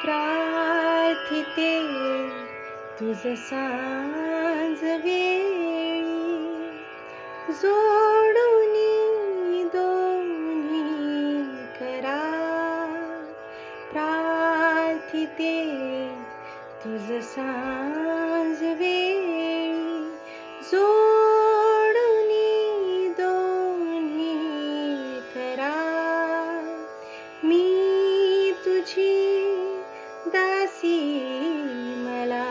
प्रार्थिते तुझ सांज वेळी, जोडूनी दोन्ही करा. प्रार्थिते तुझ सांज वेळी, जोडूनी दोन्ही करा. मी तुझी दासी, मला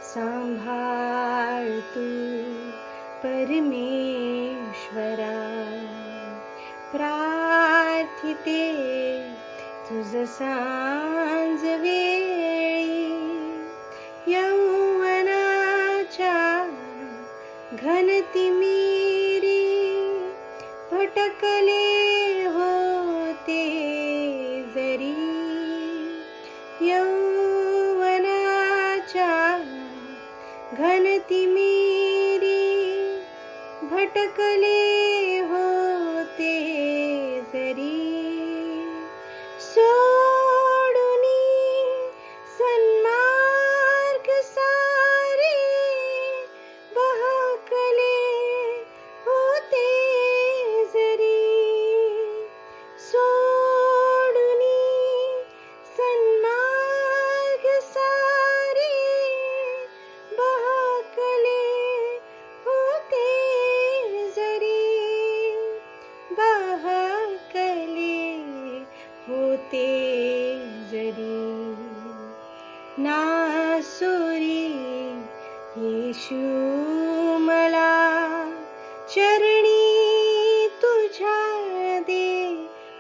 सांभाळ तू परमेश्वरा. प्रार्थिते तुझ सांज वेळी, यौवनाच्या घनतिमिरी भटकले होते जरी. यौवनाच्या घनतिमिरी भटकले होते जरी. सोडूनी सन्मार्ग सारे बहकले होते जरी. सोडूनी सन्मार्ग सारे बहकले होते जरी. बहकले होते जरी. नासोरी येशू मला चरणी तुझ्या दे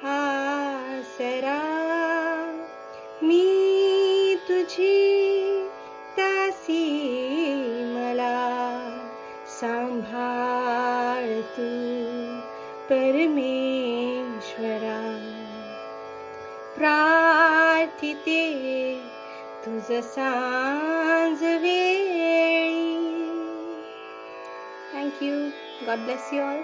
आसरा. मी तुझी दासी, मला सांभाळ तू परमेश्वरा. प्रार्थिते तुझ सांज वेळी. Thank you. God bless you all.